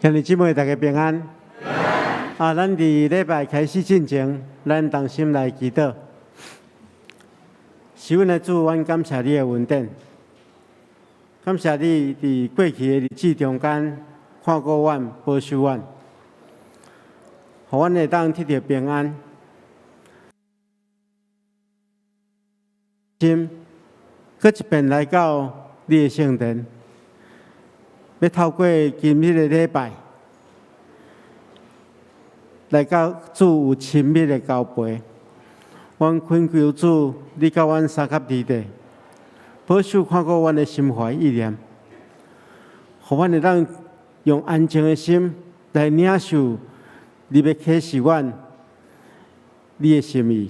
兄弟姊妹，大家平安。咱伫礼拜开始之前，咱同心来祈祷。是阮的主，阮感谢你的恩典，感谢你伫过去的日子中间看顾阮、保守阮，互阮会当得到平安。心，搁一遍来到你的圣殿。要透过今日的礼拜，来到主有亲密的交陪。阮恳求主，你甲阮三甲二地，保守看顾阮的心怀意念，互阮会当用安静的心来领受你要启示阮你的心意，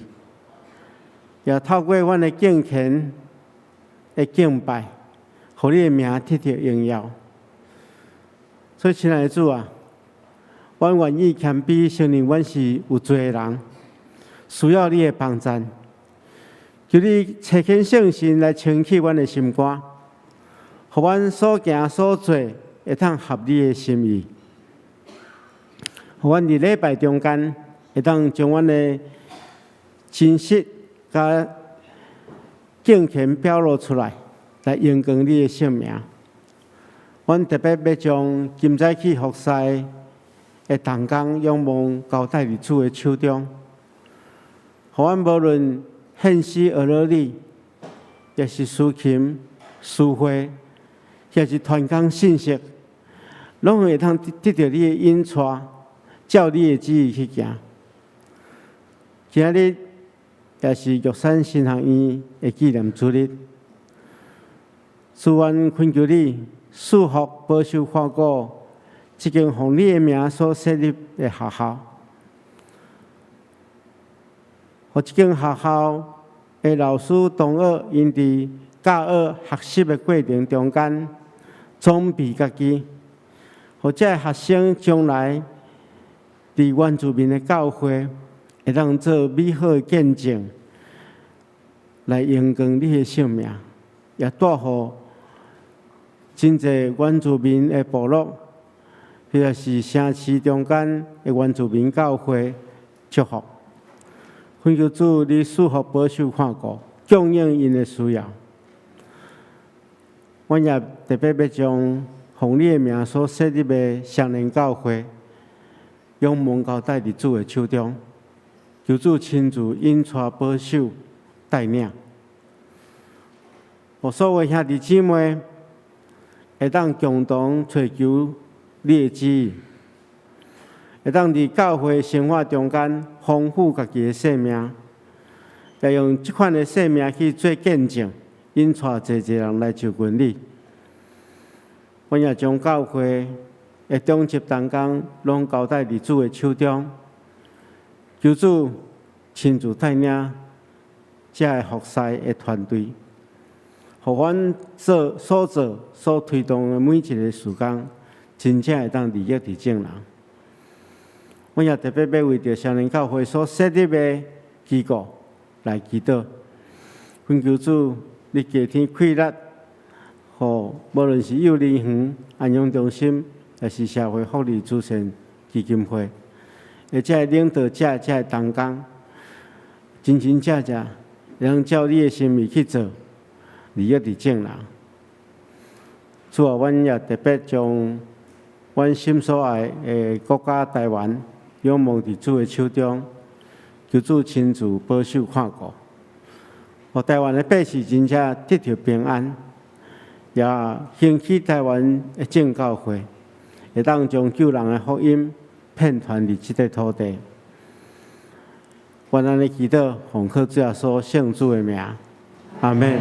也透过阮的敬虔的敬拜，互你的名得到荣耀。所以，亲爱的主啊，阮愿意谦卑承认，阮是有罪的人，需要你的帮助。求你找见圣神来清起阮的心肝，互阮所行所做会当合你的心意。互阮伫礼拜中间会当将阮的真实甲敬虔表露出来，来荣光你的圣名。阮特别要将今早起服侍的同工仰望交代伫主的手中，互阮无论献诗学乐理，也是抒琴、诗会，也是传讲信息，拢会通得到你的引带，照你的旨意去行。今日也是玉山神学院的纪念主日，主愿恳求你。祝福保守看顾这间奉你的名所设立的学校，和这间学校的老师同学因伫教学学习的过程中间装备家己，或者学生将来伫原住民的教会会当做美好的见证，来荣光你的圣名，也带予真侪原住民的部落，或者是城市中间的原住民教会祝福。恳求主，你赐福保守看顾，供应因的需要。阮也特别要将奉你的名所设立的双联教会，仰望交代伫主的手中，求主亲自引带保守带领。我所有兄弟姊妹。会当共同追求你的旨意，会当伫教会生活中间丰富家己的生命，也用这款的生命去做见证，引带侪侪人来就近你。阮也将教会的中级同工拢交代伫主的手中，求主亲自带领这个服侍的团队。互阮所推动的每一个事工，真正会当利益伫众人。我也特别要为着双联教会所设立的机构来祈祷，恳求主，你加添气力，互无论是幼儿园、安养中心，还是社会福利慈善基金会，而且领导者、这同工，真真正正能照你的心意去做。利益伫众人，主啊，阮也特别将阮心所爱的国家台湾仰望伫主的手中，求主亲自保守看顾，互台湾的百姓真正得到平安，也兴起台湾的正教会，会当将救人的福音遍传伫这个土地。愿安尼祈祷，奉靠主耶稣圣主的名，阿门。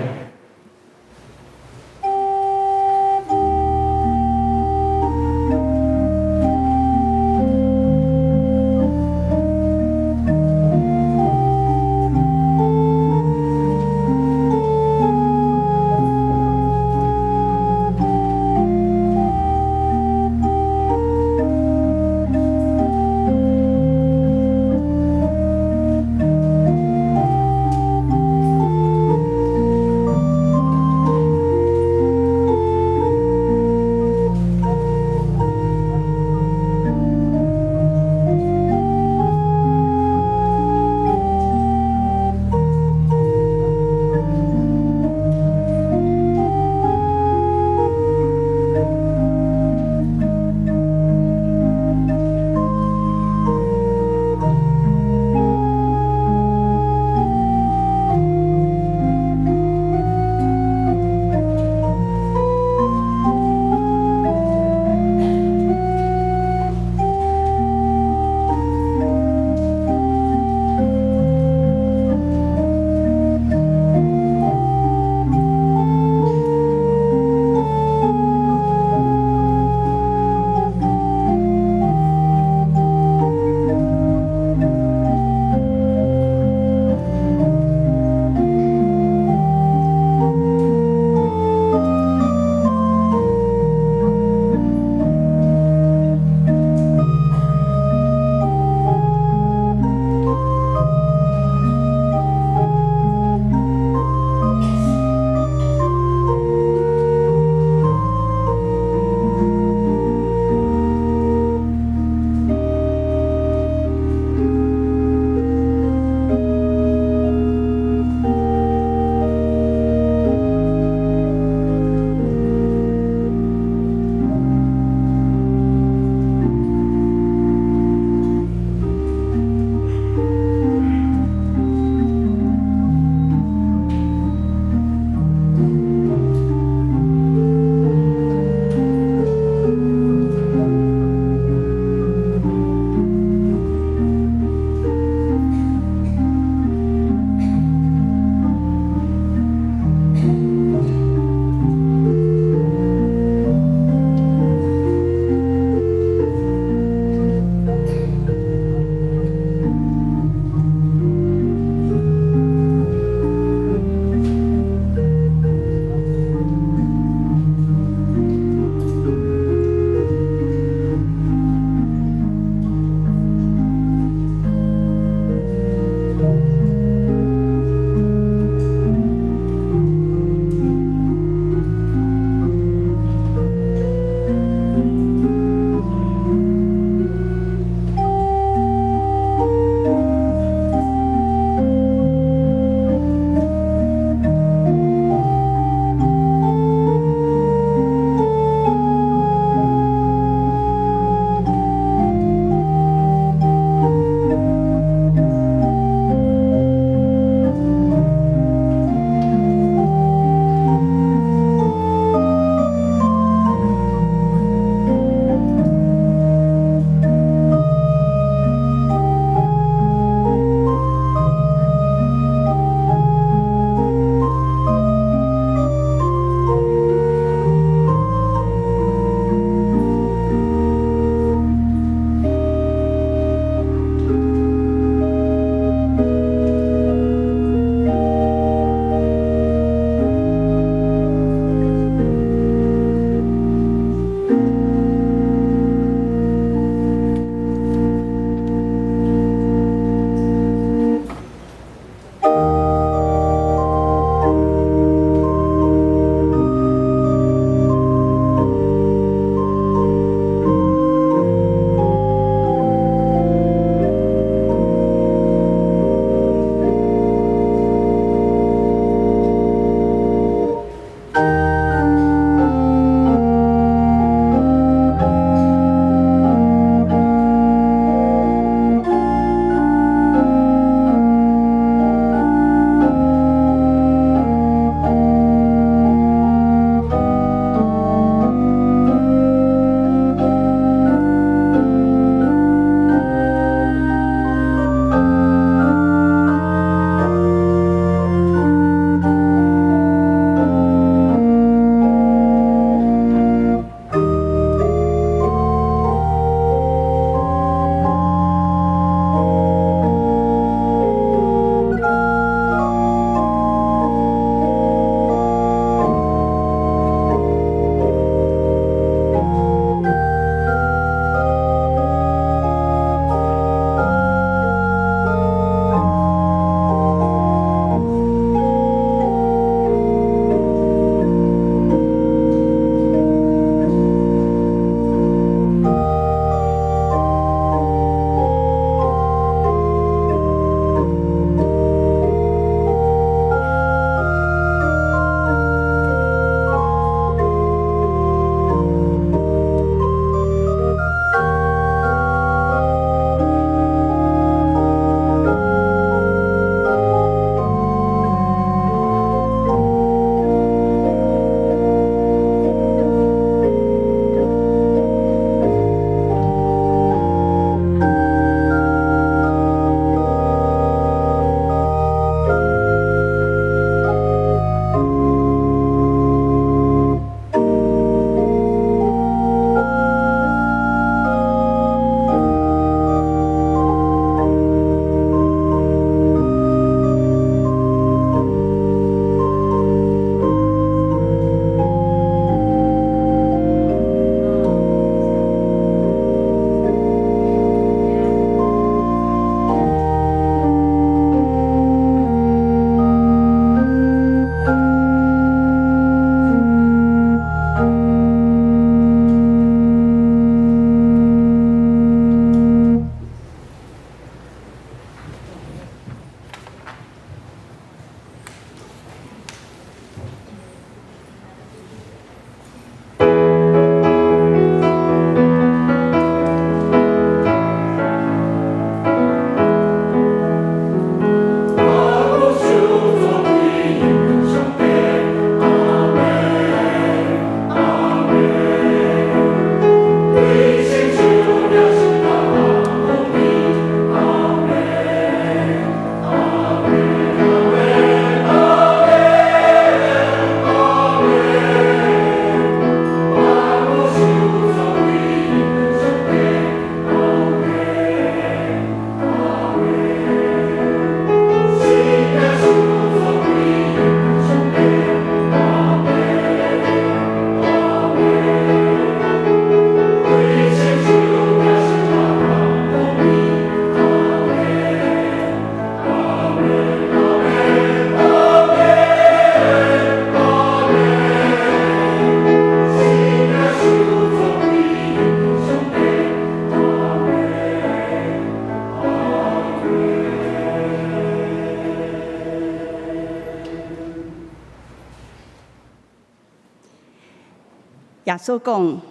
耶稣讲：“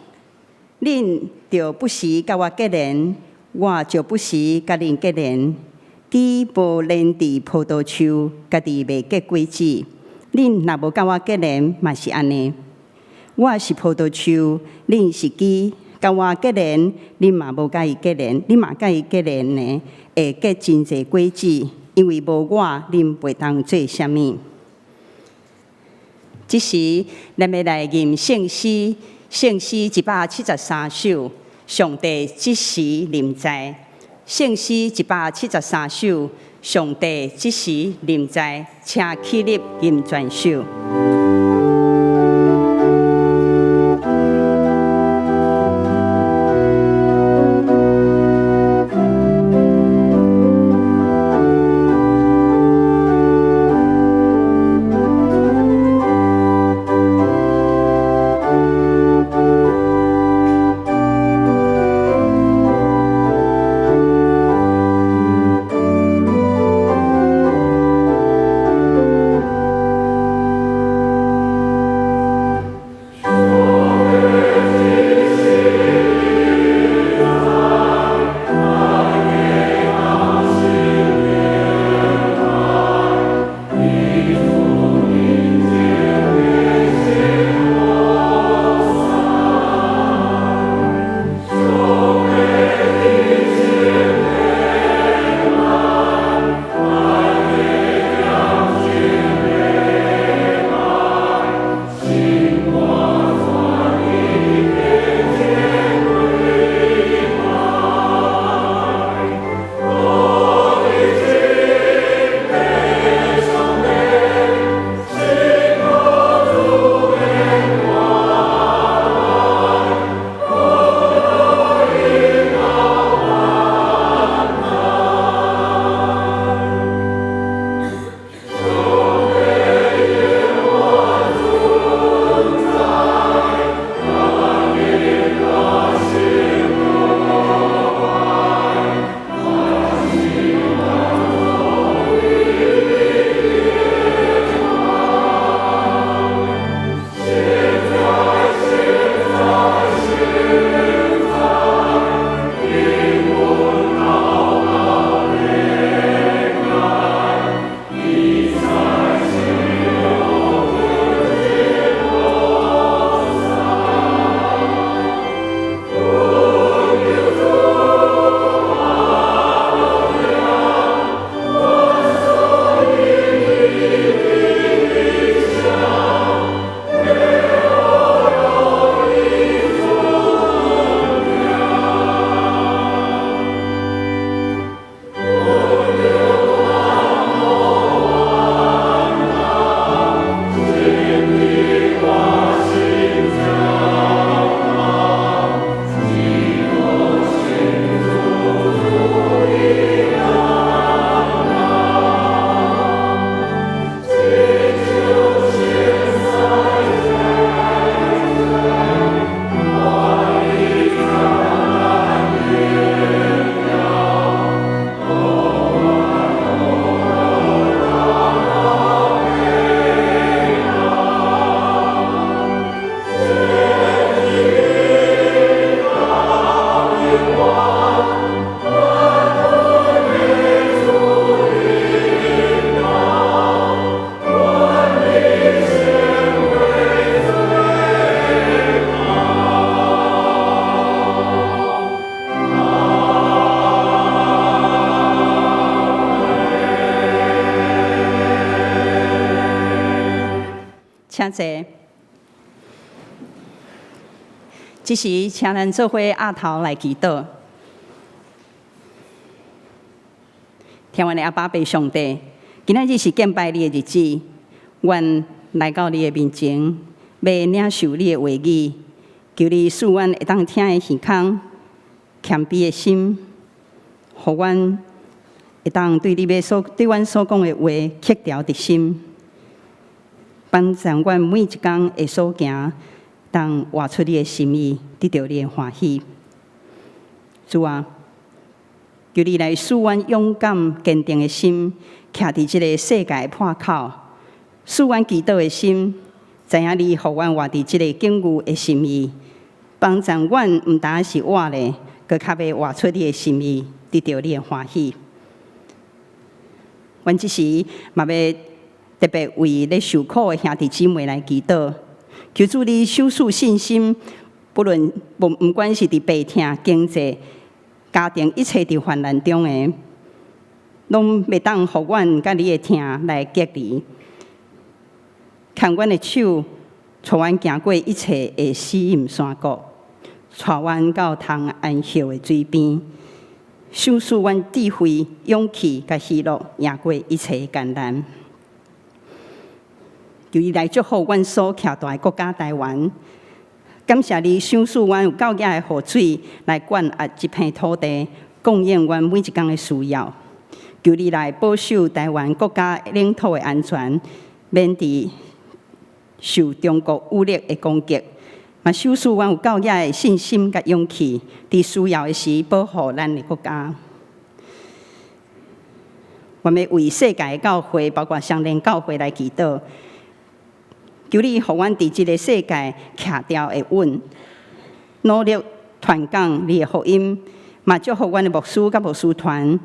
恁着不时甲我结连，我就不时甲恁结连。枝无连伫葡萄树，家己袂结果子。恁若无甲我结连，嘛是安尼。我是葡萄树，恁是枝，甲我结连，恁嘛无甲伊结连，恁嘛甲伊结连呢，会结真侪果子。因为无我，恁袂当做啥物。”即时，咱要来吟圣诗，圣诗173首，上帝即时临在。圣诗173首，上帝即时临在，请起立吟全首。请坐。这时，请咱做伙压头来祈祷。天父的阿爸爸上帝，今仔日是敬拜你的日子，愿来到你的面前，要领受你的话语，求你使阮会当听的耳孔，谦卑的心，互阮会当对你对阮所讲的话刻条伫心，帮助阮每一天的所行，当活出你的心意，得到你的欢喜。主啊，求你来使阮勇敢坚定的心，徛伫这个世界的破口，使阮祈祷的心知影你互阮活伫即个敬畏的心意，帮助阮毋单是活咧，佮较要活出你的心意，得到你的欢喜。阮即时嘛要特别为咧受苦的兄弟姊妹来祈祷，求主你守住信心，不管是伫病痛、经济、家庭一切伫患难中的，拢袂当互阮甲你的疼来隔离。牵阮的手，带阮行过一切的死荫山谷，带阮到通安息的水边，守住阮智慧、勇气甲喜乐，赢过一切的艰难。求你来祝福阮所徛大的国家台湾，感谢你赏赐阮有够野的雨水来灌压这片土地，供应阮每一天的需要。求你来保守台湾国家领土的安全，免伫受中国武力的攻击，嘛守住阮有够野的信心甲勇气，伫需要的时保护咱的国家。我们为世界的教会，包括相连教会来祈祷。求你，互阮伫即个世界徛条会稳，努力传讲你的福音，嘛祝福阮的牧师甲牧师团，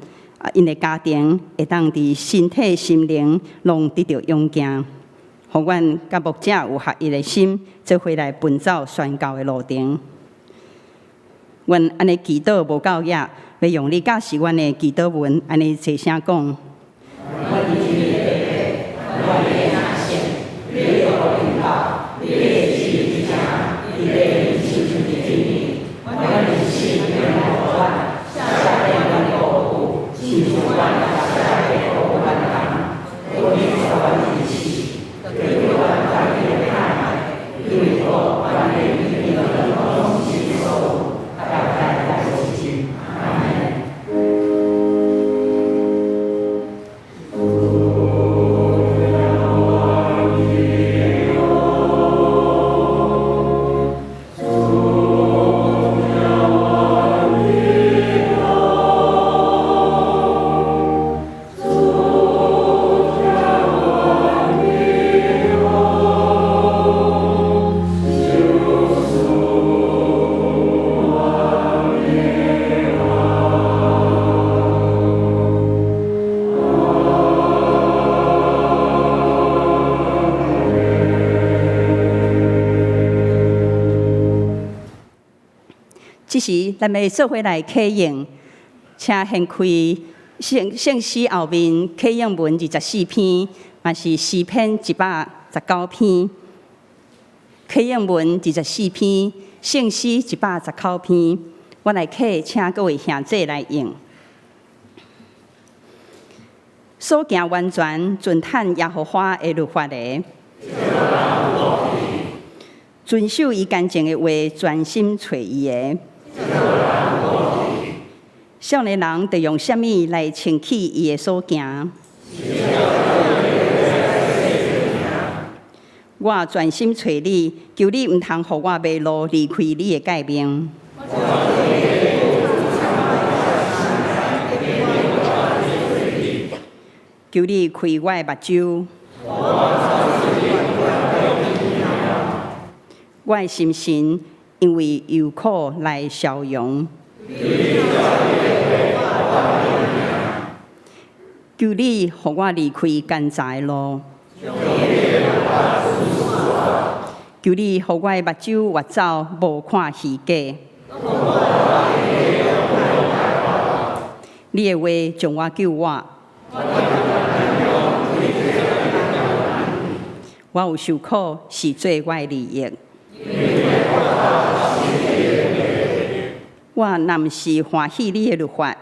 因的家庭会当伫身体、心灵拢得到勇健，互阮甲牧者有合一的心，做伙来奔走宣教的路程。阮安尼祈祷无够野，要用你教示阮的祈祷文，安尼齐声讲。即时，咱要做伙来启应，请掀开圣诗后面启应文24篇，嘛是诗篇119篇。启应文24篇，圣诗119篇，我来启，请各位兄弟来用。所行完全遵趁耶和华的律法的，遵守伊干净的话，专心找伊的。少年人得用什么来清起伊的所行？我专心找你，求你唔通互我迷路，离开你的诫命。求你开我的目睭，我的心神因为忧苦来消融。求你，互我离开奸诈路。求你，互我的目睭越走，无看虚假。你的话将我救我。我有受苦，是做我的利益。我若毋是欢喜你的律法，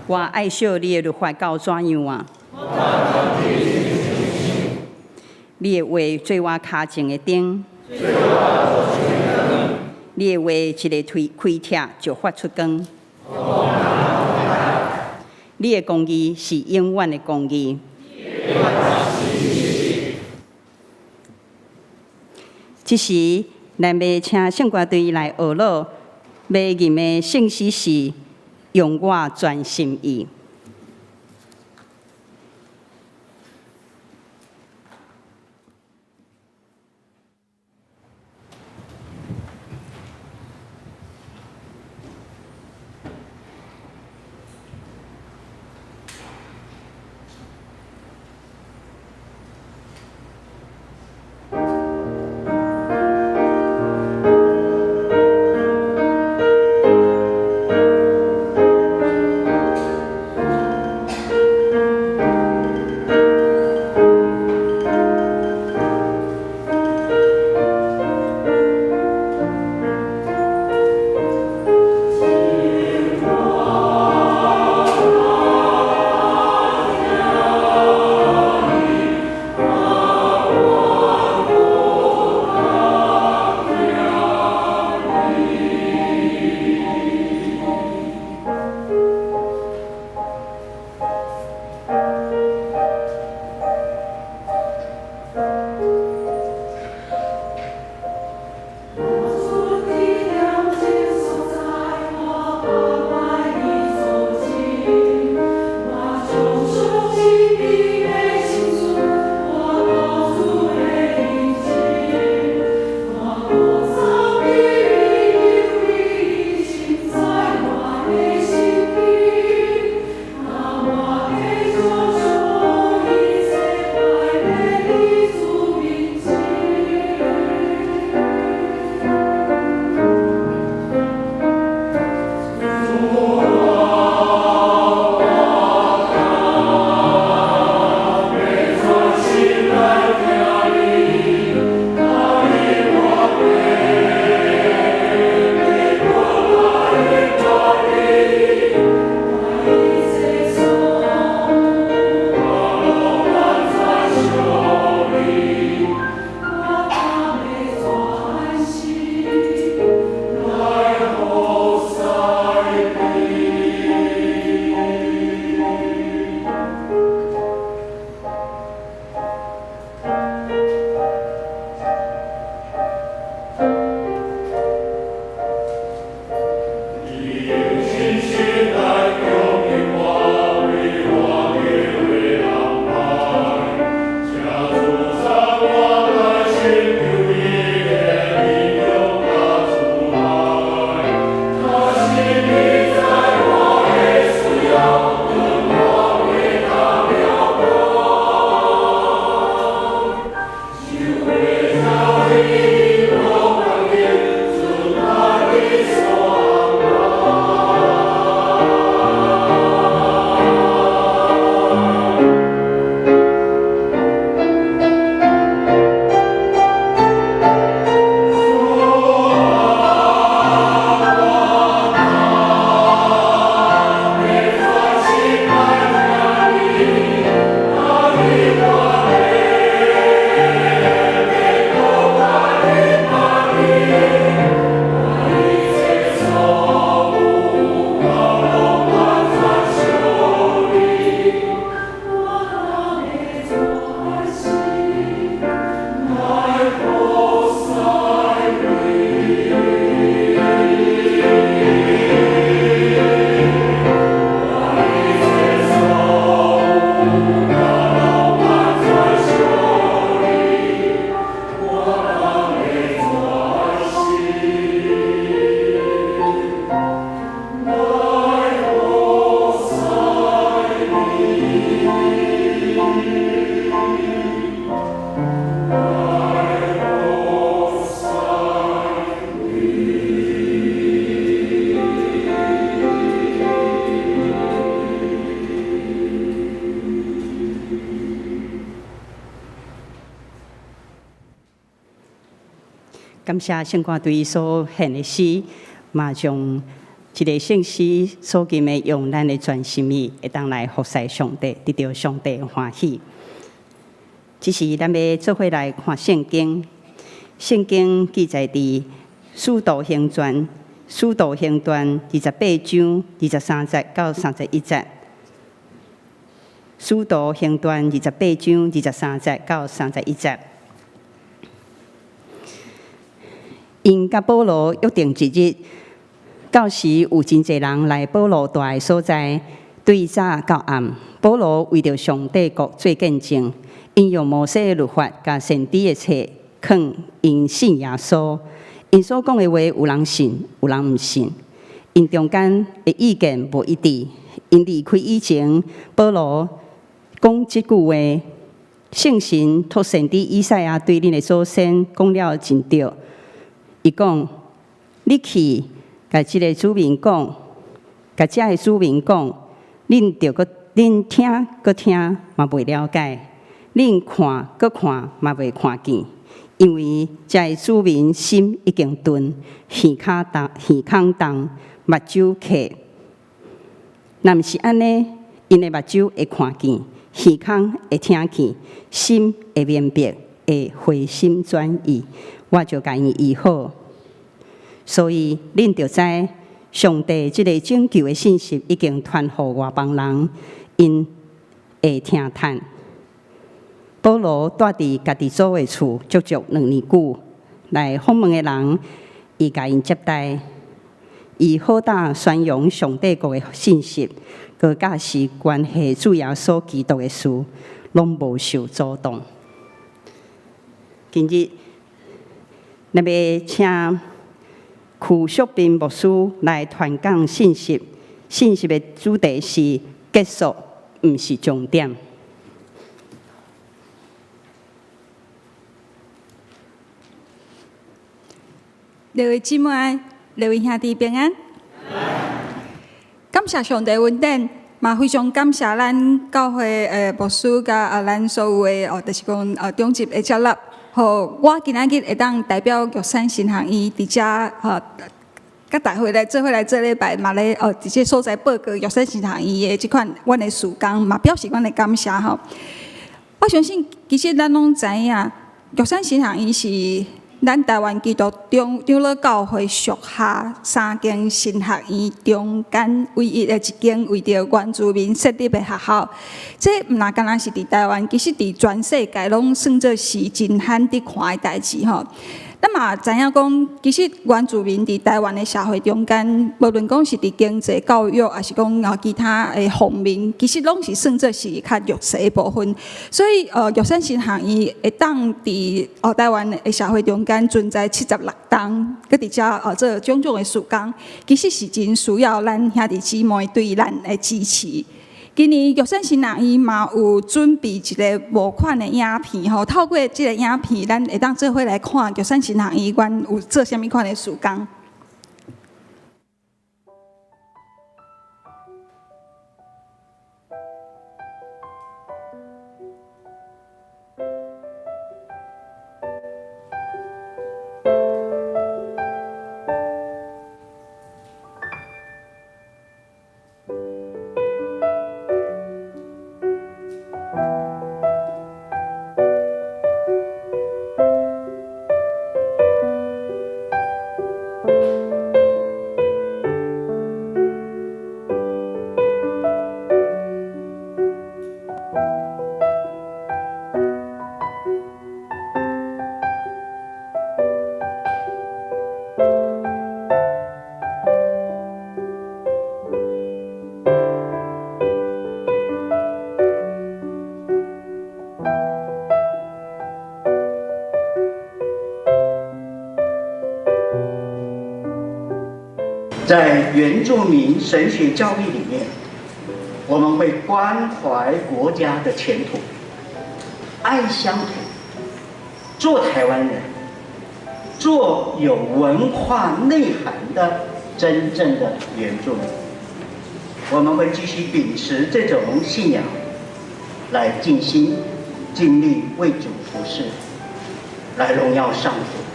我爱惜你的律法到怎样啊？你的话做我脚前的灯，你的话一个开帖就发出光。你的公义是永远的公义。这时，咱要请圣歌队来学乐，要吟的圣诗是用我专心意。感谢圣歌队所献的诗，嘛将一个圣诗所经的用咱的全心意，会当来服侍上帝，得到上帝的欢喜。只是咱要做伙来看圣经，圣经记载伫《使徒行传》28章23节到31节，《使徒行传》28章23节到31节。因甲保罗约定一日，到时有真侪人来保罗住的所在，对早到暗，保罗为着上帝国做见证，引用摩西的律法甲先知的册，劝因信耶稣。因所讲的话，有人信，有人毋信。因中间的意见无一致。因离开以前，保罗讲即句话：圣神托先知以赛亚对恁的祖先讲了真对。伊讲：你去，甲即个子民讲，甲遮个子民讲，恁着个恁听个听，嘛袂了解；恁看个看，嘛袂看见。因为遮个子民心已经钝，耳孔重，目睭渴。若毋是安尼，因的目睭会看见，耳孔会听见，心会明白，会回心转意。我就甲因医好，所以恁着知，上帝即个拯救的信息已经传互外邦人，因会听叹。保罗住伫家己祖的厝，足足2年久。来访问的人，伊甲因接待，伊好大宣扬上帝国的信息，佮假使关系主耶稣基督的事，拢无受阻挡。今日，咱要请曲淑斌牧师来传讲信息，信息的主题是结束，毋是终点。各位姊妹、各位兄弟平安。感谢上帝恩典，嘛非常感谢咱教会牧师甲咱所有的就是讲中级的接纳。好，我今仔日会当代表玉山神学院伫遮甲大会来做伙来做礼拜，嘛咧伫这所在报告玉山神学院的即款阮的事工，嘛表示阮的感谢吼。我相信其实咱拢知影，玉山神学院是咱台湾基督长老教会属下3间神学院中间唯一的一间为着原住民设立的学校。这毋那干那是伫台湾，其实伫全世界拢算作是真罕得看的代志吼。咱嘛知影讲，其实原住民伫台湾的社会中间，无论讲是伫经济、教育，还是讲其他的方面，其实拢是算作是较弱势的部分。所以玉山神学院会当伫台湾的社会中间存在76栋，佮伫遮做种种的事工，其实是真需要咱兄弟姊妹对咱的支持。今年玉山神学院嘛有准备一个募款的影片吼，透过这个影片，咱会当做伙来看玉山神学院阮有做啥物款的事工。在原住民神学教育里面，我们会关怀国家的前途，爱乡土，做台湾人，做有文化内涵的真正的原住民。我们会继续秉持这种信仰，来尽心尽力为主服事，来荣耀上主。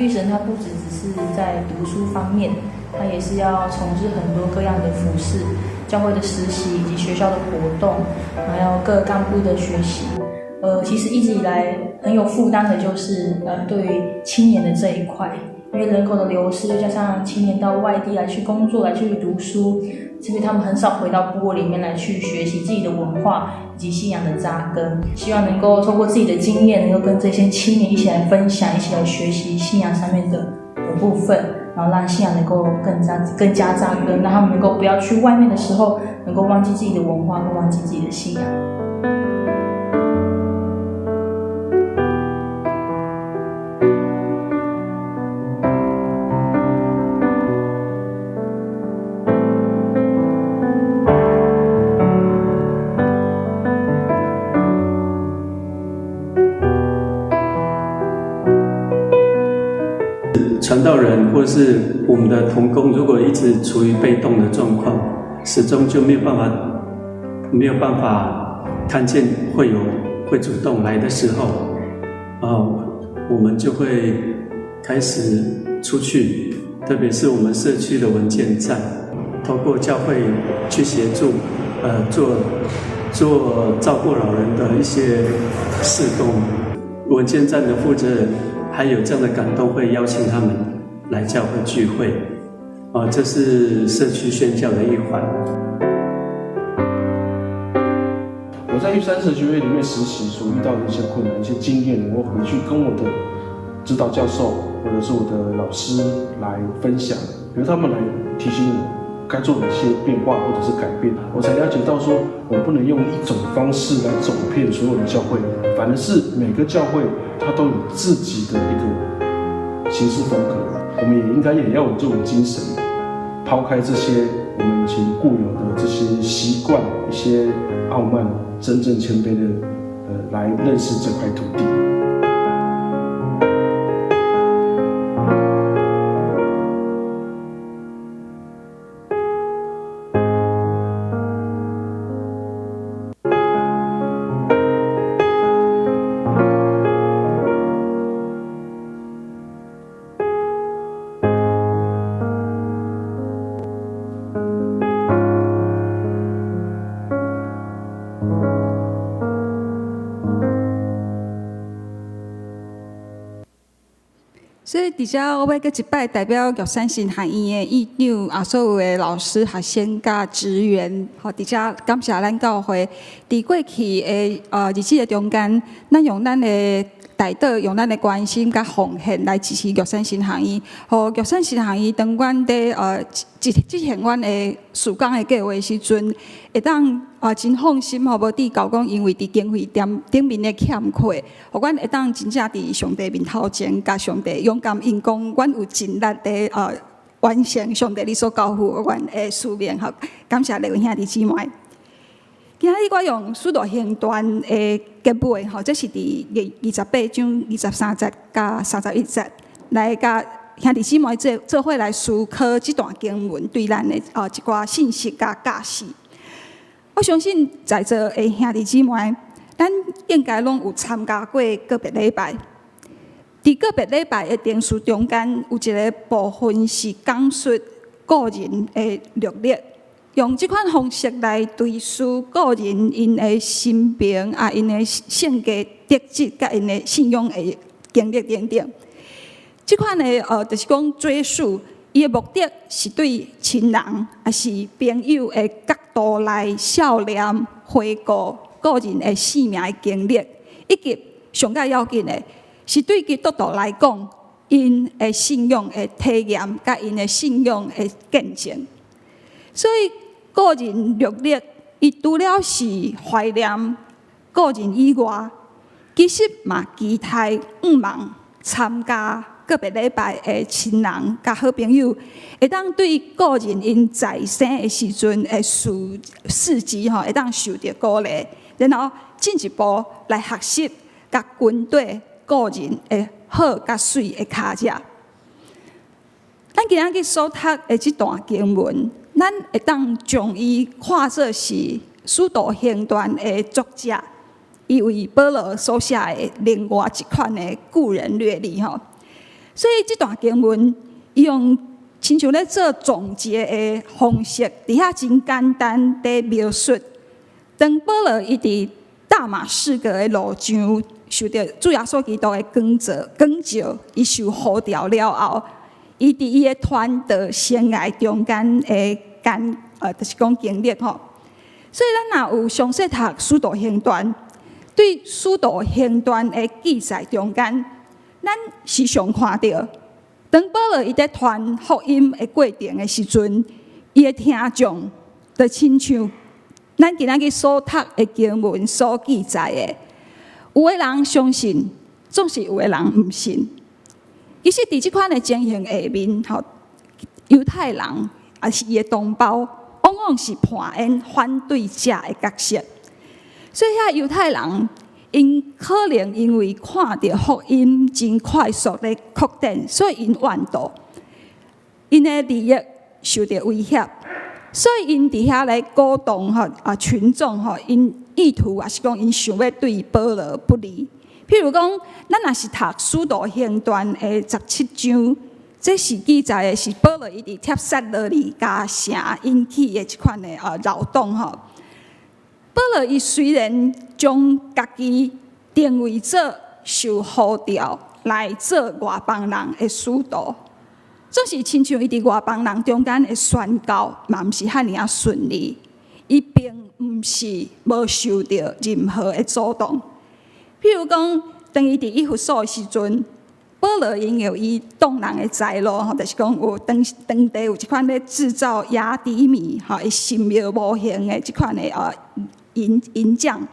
律神他不只是在读书方面，他也是要从事很多各样的服事、教会的实习以及学校的活动，还有各干部的学习。其实一直以来很有负担的就是对于青年的这一块，因为人口的流失，又加上青年到外地来去工作、来去读书，所以他们很少回到部落里面来去学习自己的文化以及信仰的扎根。希望能够透过自己的经验，能够跟这些青年一起来分享，一起来学习信仰上面的部分，然后让信仰能够更加扎根，让他们能够不要去外面的时候，能够忘记自己的文化，跟忘记自己的信仰。传道人或是我们的同工，如果一直处于被动的状况，始终就没有办法看见会主动来的时候，我们就会开始出去，特别是我们社区的文件站，透过教会去协助，做照顾老人的一些事工。文件站的负责人还有这样的感动，会邀请他们来教会聚会，这是社区宣教的一环。我在玉山社区会里面实习所遇到的一些困难、一些经验，我回去跟我的指导教授或者是我的老师来分享，由他们来提醒我该做哪些变化或者是改变，我才了解到说，我不能用一种方式来走遍所有的教会，反而是每个教会它都有自己的一个行事风格，我们也要有这种精神，抛开这些我们以前固有的这些习惯、一些傲慢，真正谦卑的来认识这块土地。所以，伫遮我要搁一摆代表玉山神学院的院长所有的老师、学生甲职员，伫遮感谢咱教会。伫过去的日子的中间，咱用咱的大道，用咱的关心甲奉献来支持玉山神学院，互玉山神学院当阮伫执行阮的事工的计划时阵，会当真放心，无伫搞讲因为伫经费顶面的欠缺，互阮会当真正伫上帝面头前，甲上帝勇敢应讲，阮有尽力伫完成上帝你所交付阮的使命。感谢各位兄弟姊妹。今仔日我用使徒行传的结尾，这是伫28章23节甲31节来甲兄弟姊妹做伙来思考这段经文对咱的一寡信息甲教示。我相信在座的兄弟姊妹，咱应该拢有参加过个别礼拜。伫个别礼拜的电视中间，有一个部分是讲述个人的历练。用这款方式来追溯个人因的生平因的性格特质，甲因的信仰的经历等等。这款的就是讲追溯，伊的目的是对亲人还是朋友的角度来笑念回顾个人的生命的经历，以及上较要紧的是对基督徒来讲，因的信仰的体验，甲因的信仰的见证。所以个人历练，伊除了是怀念个人以外，其实嘛期待望参加个别礼拜的亲人甲好朋友，会当对个人因在生的时阵的事迹会当受到鼓励，然后进一步来学习甲军队个人的好甲水的脚迹。咱今仔日所读的这段经文，咱会当将伊看作是《使徒行传》的作者，伊为保罗所写的另外一款的个人阅历吼。所以这段经文用亲像咧做总结的方式，伫遐真简单地描述，当保罗伊伫大马士革的路上受到主耶稣基督的光照，伊受呼召了后，伊伫伊的传道生涯中间的就是讲经历吼。所以咱若有详细读《使徒行传》，对《使徒行传》的记载中间，咱时常看到，当保罗伊在传福音的过程的时阵，伊的听众就亲像咱今仔日所读的经文所记载的，有的人相信，总是有的人唔信。其实伫即款的情形下面，犹太人也是伊的同胞，往往是扮演反对者的角色。所以遐犹太人，因可能因为看到福音真快速的扩展，所以因怨妒，因的利益受到威胁。所以因伫遐来鼓动群众因意图也是讲因想要对保罗不利。譬如讲，咱若是读《使徒行传》的17章，这是记载的是保罗伊伫帖撒罗尼迦城引起的一款的扰动吼。保罗伊虽然将家己定位做受呼召来做外邦人的使徒。总是亲像伊伫外邦人中间的宣告，嘛毋是遐尔顺利。伊并毋是无受到任何的阻挡。譬如讲，当伊伫以弗所的时阵，保罗因有伊动人的财路，就是讲有当地有一款咧制造雅典米的神庙模型的即款的银匠，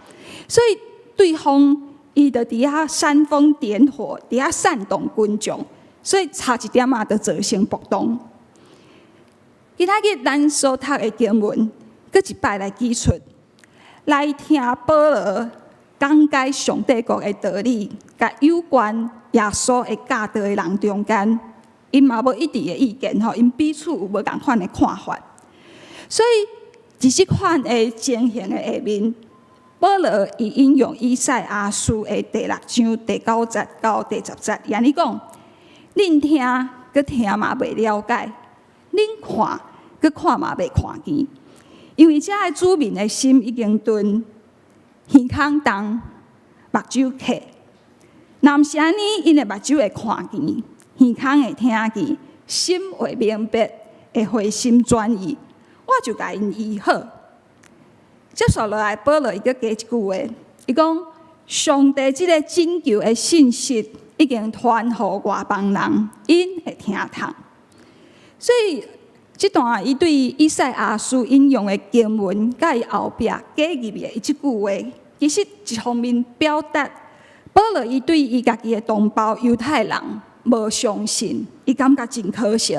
所以对方伊就伫遐煽风点火，伫遐煽动群众。所以差一点就造成暴动。其他嘅咱所读的经文，搁一摆来记出，来听保罗讲解上帝国的道理，甲有关耶稣的教导的人中间，因嘛无一致的意见吼，因彼此有无共款的看法。所以伫即款的情形的下面，保罗伊引用以赛亚书的第6章第9节到第10节，安尼讲。恁听，佮听嘛袂了解；恁看，佮看嘛袂看见。因为遮个子民的心已经钝，耳孔重，目睭渴。若毋是安尼，因的目睭会看见，耳孔会听见，心会明白，会回心转意。我就甲因医好。接续落来，保罗伊佮加一句话，伊讲：上帝即个拯救的信息。已经传互外邦人，因会听通。所以，这段伊对以赛亚书引用的经文，甲伊后壁加入的一句话，其实一方面表达保罗伊对伊家己的同胞犹太人无相信，伊感觉真可惜。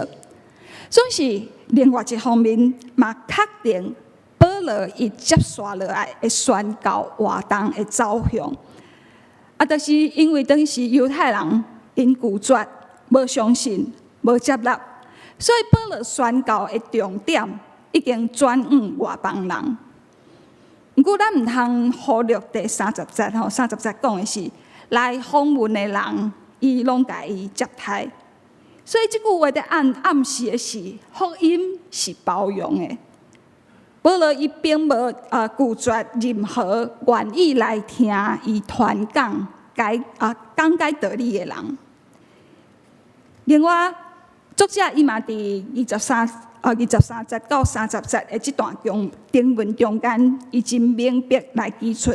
总是另外一方面，嘛确定保罗伊接续落来的宣告活动的走向。就是因为当时犹太人因拒绝、无相信、无接纳，所以保罗宣告的重点已经转往外邦人。不过，咱毋通忽略第30节30节讲的是来访问的人，伊拢甲伊接待。所以，这句话在暗示的是福音是包容的。保罗伊并无拒绝任何愿意来听伊传讲讲解道理的人。另外，作者伊嘛伫23节到30节的这段经文中间，伊真明白来记出，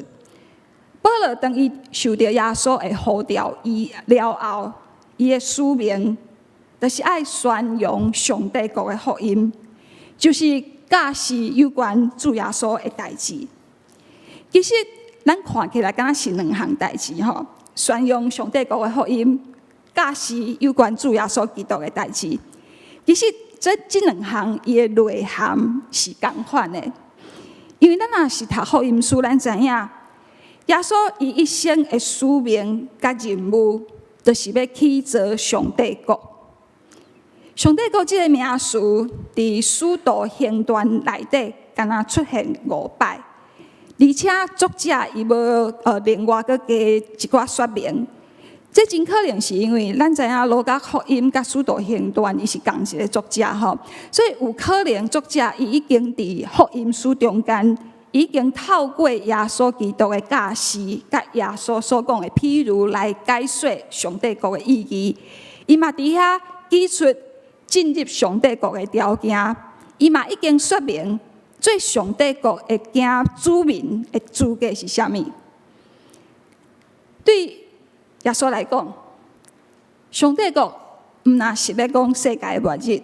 保罗当伊受到耶稣的呼召伊了后，伊的使命就是爱宣扬上帝国的福音，就是教示有关主耶稣的代志。其实咱看起来敢若是两项代志吼，宣扬上帝国的福音，教示有关主耶稣基督的代志。其实这两项伊的内涵是同款的，因为咱若是读福音书，咱知影耶稣伊一生的使命甲任务，就是要去做上帝国。上帝国这个名词伫使徒行传内底，敢若出现5摆，而且作者伊无另外佮加一寡说明。这真可能是因为咱知影路加福音甲使徒行传伊是同一个作者吼，所以有可能作者伊已经伫福音书中间已经透过耶稣基督的教示，甲耶稣所讲的譬如来解说上帝国的意义。伊嘛伫遐举出进入上帝国的条件，伊嘛已经说明做上帝国的行子民的资格是啥物。对耶稣来讲，上帝国毋若是咧讲世界末日，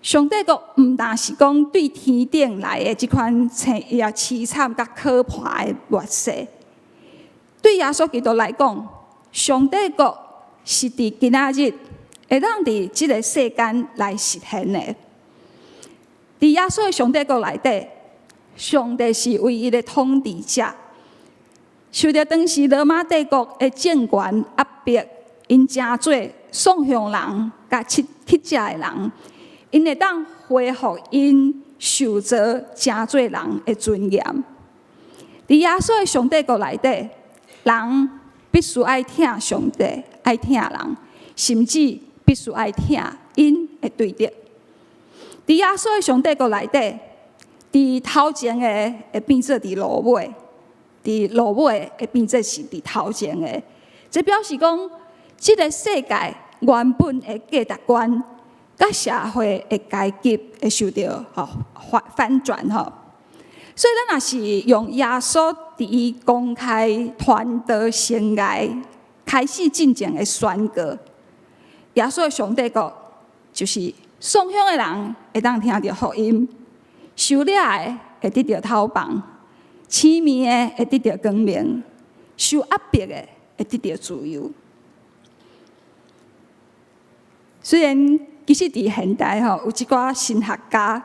上帝国毋但是讲对天顶来的即款凄惨甲可怕的末世。对耶稣基督来讲，上帝国是伫今仔日会当伫即个世间来实现的。伫耶稣的上帝国内底，上帝是唯一的统治者。受到当时罗马帝国的政权压迫，因真多送向人甲乞食的人，因会当恢复因受责真多人的尊严。伫耶稣的上帝国内底，人必须爱听上帝，爱听人，甚至必须爱听因的对立。伫耶稣的上帝国内底，伫头前的会变做伫落尾。伫落尾会变做是伫头前的，这表示讲，这个世界原本的价值观，甲社会的阶级会受到反转吼。所以咱若是用耶稣伫伊公开传道生涯开始进前的宣告，耶稣的上帝国就是送向的人会当听到福音，受掠的会得到头棒。痴迷的会得到光明，受压迫的会得到自由。虽然其实伫现代有一寡神学家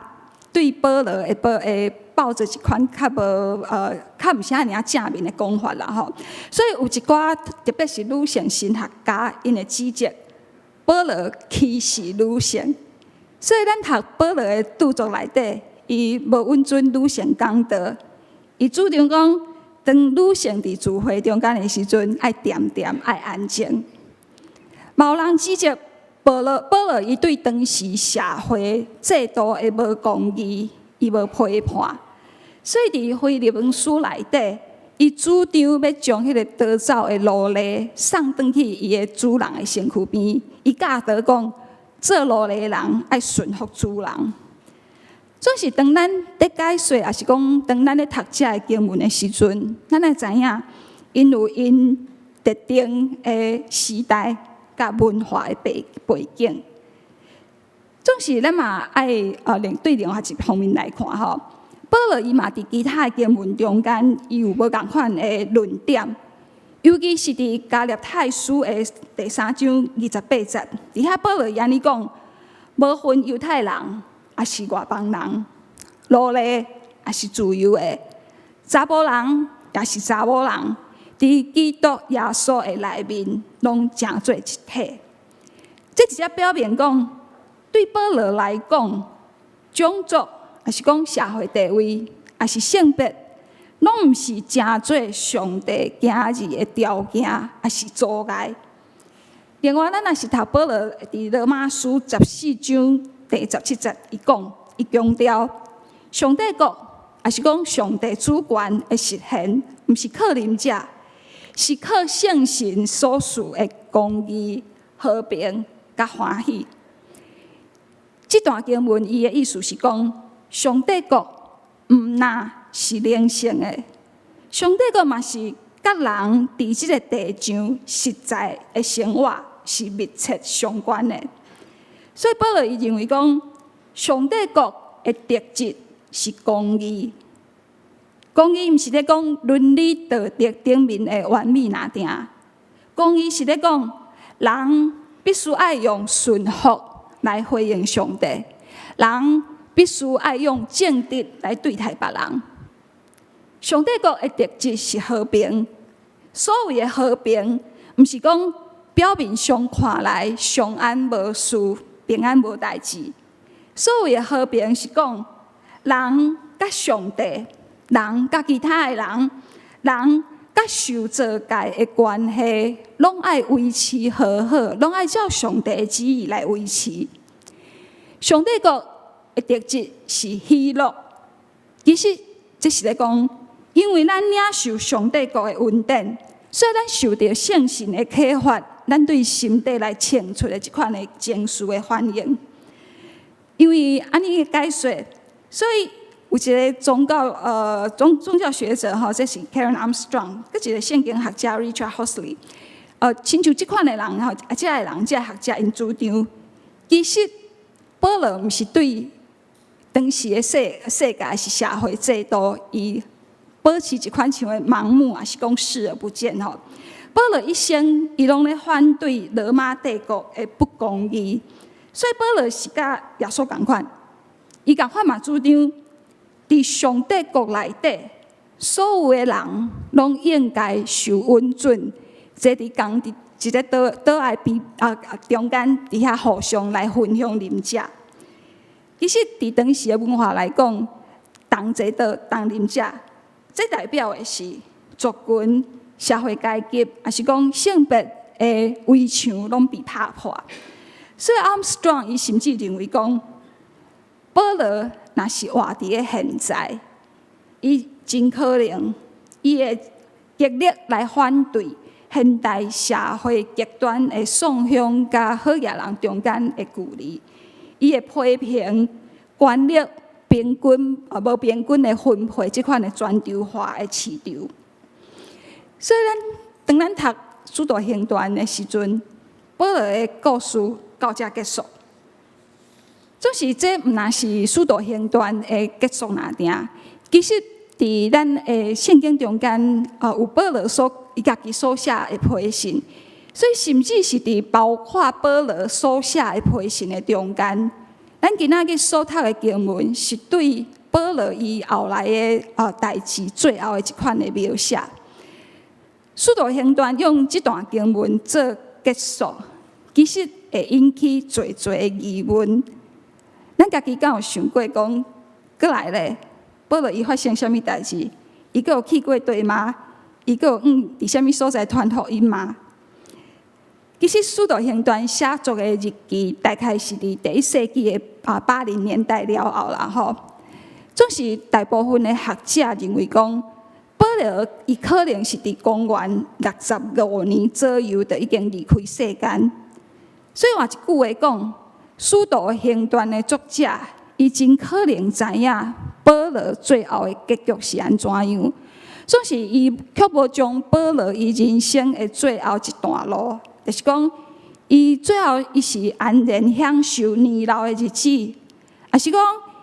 对保罗会抱着一款较毋是遐尔正面的讲法啦吼，所以有一寡特别是女性神学家，因会指责保罗歧视女性。所以咱读保罗的著作内底，伊无允准女性讲道。伊主张讲，当女性伫聚会中间的时阵，爱恬恬，爱安静。嘛有人指责保罗伊对当时社会制度的无公义，伊无批判。所以伫腓立比书内底，伊主张要将迄个逃走的奴隶送转去伊的主人的身躯边。伊教导讲，做奴隶的人爱顺服主人。总是当咱咧解说，也是讲当咱咧读这个经文的时阵，咱会知影，因有因特定的时代甲文化的背景。总是咱嘛爱对另外一方面来看吼，保罗伊嘛伫其他的经文中间，伊有无共款的论点，尤其是伫加勒太书的第3章28节，伫遐保罗伊安尼讲，无分犹太人。也是外邦人，奴隶也是自由的，查甫人也是查某人，伫基督耶稣的内面，拢成做一体。这直接表明讲，对保罗来讲，种族也是讲社会地位，也是性别，拢毋是成做上帝行日的条件，也是阻碍。另外，咱若是读保罗伫罗马书14章。第17节，伊强调，上帝国也是讲上帝主权的实现，毋是靠人者，是靠圣神所赐的公义、和平甲欢喜。这段经文伊的意思是讲，上帝国毋那是灵性的，上帝国嘛是甲人伫即个地上实在的生活是密切相关的。所以保罗伊认为讲，上帝国的特质是公义。公义毋是咧讲伦理道德顶面的完美拿定，公义是咧讲人必须爱用顺服来回应上帝，人必须爱用正直来对待别人。上帝国的特质是和平，所谓的和平，毋是讲表面上看来相安无事。平安无代志，所谓的和平是讲人甲上帝、人甲其他的人甲受造界的关系，拢爱维持好好，拢爱照上帝的旨意来维持。上帝国的特质是喜乐，其实这是咧讲，因为咱领受上帝国的恩典，所以咱受到圣神的启发，咱对心底来呈出的这款的情绪的反应。因为安尼的解说，所以有一个宗教学者吼，这是 Karen Armstrong， 佮一个圣经学者 Richard Horsley， 亲像这款的人吼，这个人这个学者因主张，其实保罗毋是对当时的世界是社会制度，伊保持一款像的盲目，还是讲视而不见吼。保罗一生伊拢咧反对罗马帝国的不公义，所以保罗是甲耶稣同款，伊同款嘛主张，伫上帝国内底，所有的人拢应该受恩准，这伫共伫一个岛爱中间伫遐互相来分享啉食。其实，伫当时的文化来讲，同齐岛同啉食，这代表的是族群、社会阶级，还是讲性别的围墙拢被打破。所以 Armstrong 伊甚至认为讲，保罗若是活伫个现在，伊真可能伊会极力来反对现代社会极端的丧向甲好野人中间的距离。伊会批评权力平均无平均的分配这款的全球化的市场。所以当咱读《使徒行传》的时阵，保罗的故事到这结束。总是这毋若是《使徒行传》的结束那定，其实伫咱的圣经中间，有保罗伊家己所写的批信。所以，甚至是伫包括保罗所写的批信的中间，咱今仔日所读的经文是对保罗伊后来的代志最后的一款的描写。使徒行传用这段经文做结束，其实会引起侪的疑问。咱家己敢有想过讲，过来咧，保罗伊发生啥物代志？伊阁有去过对吗？伊阁有伫啥物所在传福音吗？其实《使徒行传》写作的日期大概是伫第1世纪的80年代了后啦吼。总是大部分的学者认为讲，保罗伊可能是伫公元65年左右就已经离开世间。所以换一句话讲，《使徒行传》的作者伊真可能知影保罗最后的结局是安怎样。总是伊却无将保罗伊人生的最后一段路。就是讲，伊最后伊是安然享受年老的日子，还是讲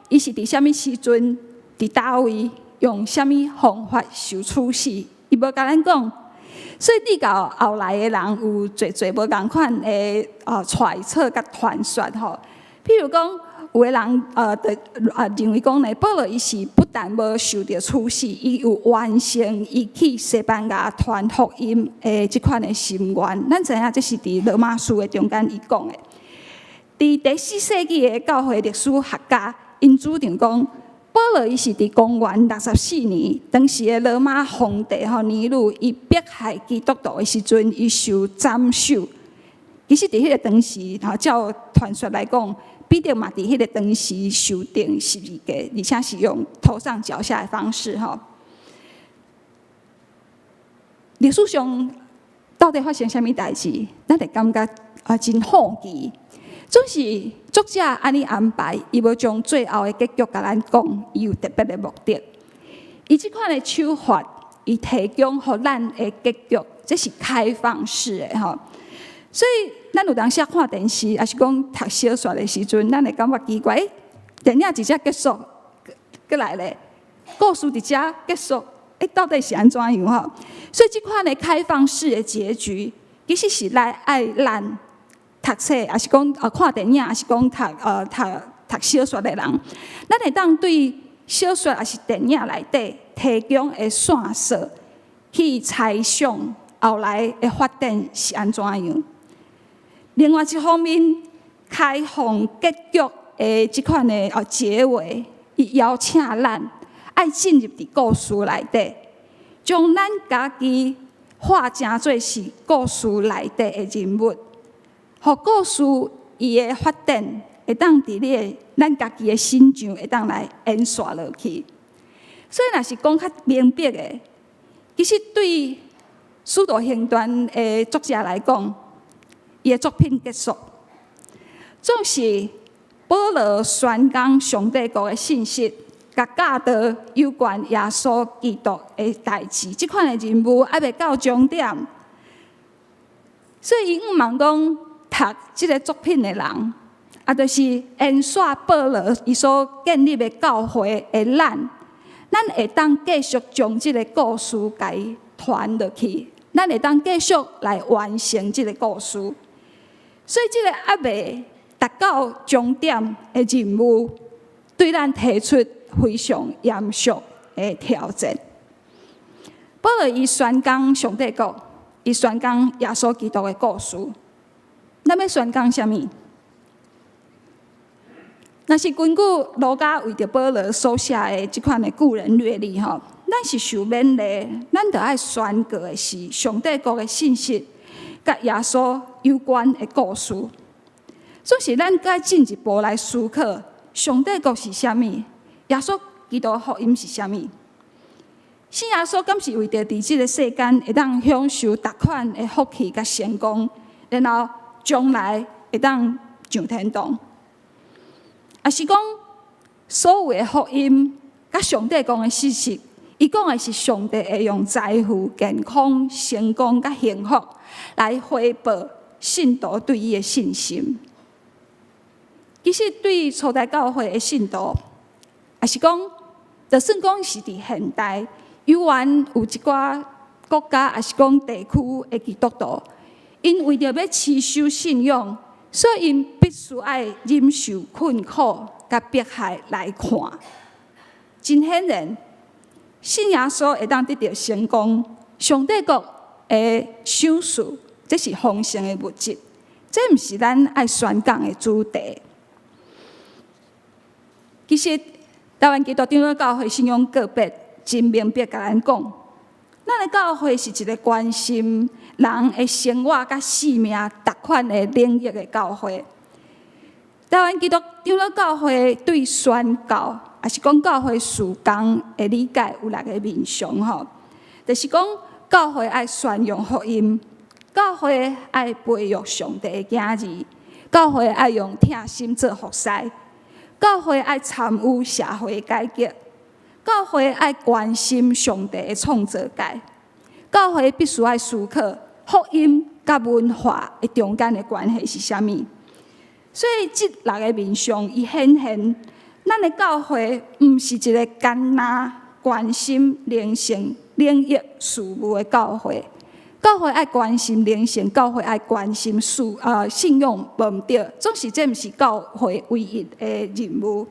伊是伫啥物时阵、伫叨位用啥物方法受处死？伊无甲咱讲，所以直到后来的人有侪无共款的揣测甲传说吼。譬如讲，有的人认为讲呢，保罗伊是不但无受到处死，伊有完成伊去西班牙传福音的这款的心愿。咱知影这是伫罗马书的中间伊讲的。伫第4世纪的教会历史学家，因主张讲，保罗伊是伫公元64年，当时的罗马皇帝尼禄伊迫害基督徒的时阵，伊受斩首。其实伫迄个当时，照传说来讲，彼得嘛，伫迄个当时受定12个，而且是用头上脚下的方式吼。历史上到底发生啥物代志？咱会感觉真好奇。总是作者安尼安排，伊要将最后的结局甲咱讲，伊有特别的目的。伊即款的手法，伊提供互咱的结局，这是开放式的吼。所以，咱有当时看电视，还是讲读小说的时阵，咱会感觉奇怪，电影直接结束，过来咧，故事直接结束，到底是安怎样吼？所以，这款的开放式的结局，其实是来爱咱读册，还是讲看电影，还是讲读小说的人，咱会当对小说还是电影内底提供的线索，去猜想后来的发展是安怎样。另外一方面，开放结局的这款的结尾，伊邀请咱爱进入伫故事内底，将咱家己化成做是故事内底的人物，互故事伊的发展会当伫咱家己的心上会当来演刷落去。所以，若是讲较明白的，其实对《使徒行传》的作者来讲，伊的作品结束，总是保罗宣讲上帝国的信息，甲教导有关耶稣基督的代志，即款的任务还未到终点。所以，伊毋茫讲读即个作品的人，就是演说保罗伊所建立的教会的咱会当继续将即个故事甲伊传落去，咱会当继续来完成即个故事。所以，即个还未达到终点的任务，对咱提出非常严肃的挑战。保罗伊宣讲上帝国，伊宣讲耶稣基督的故事。咱要宣讲什么？若是根据路加为着保罗所写的即款的故人略历吼，咱是受勉励，咱着爱宣告的是上帝国的信息，甲耶稣有关的故事。所以咱该进一步来思考，上帝国是啥物？耶稣基督福音是啥物？信耶稣敢是为着伫即个世间会当享受逐款的福气甲成功，然后将来会当上天堂？也是讲，所有的福音甲上帝讲的事实，伊讲的是上帝会用财富、健康、成功甲幸福来回报信徒对伊的信心。其实对初代教会的信徒，也是讲，就算讲是伫现代，有一寡国家，也是讲地区的基督徒，因为着要持守信仰，所以因必须爱忍受困苦甲迫害来看。真显然，信耶稣会当得到成功，上帝国的赏赐，这是丰盛的物质，这毋是咱爱宣讲的主题。其实，台湾基督长老教会信仰个别真明白甲咱讲，咱的教会是一个关心人的生活甲生命逐款的领域的教会。台湾基督长老教会对宣教，也是讲教会事工的理解有6个面向吼，就是讲教会爱宣扬福音，教会爱培育上帝的子儿，教会爱用疼心做服侍，教会爱参与社会改革，教会爱关心上帝的创造界，教会必须爱思考福音甲文化的中间的关系是啥物。所以，这6个面向，伊显现，咱的教会毋是一个单单关心灵性领域事务的教会。教会爱关心灵性，教会爱关心信仰无对，总是这毋是教会唯一的任务。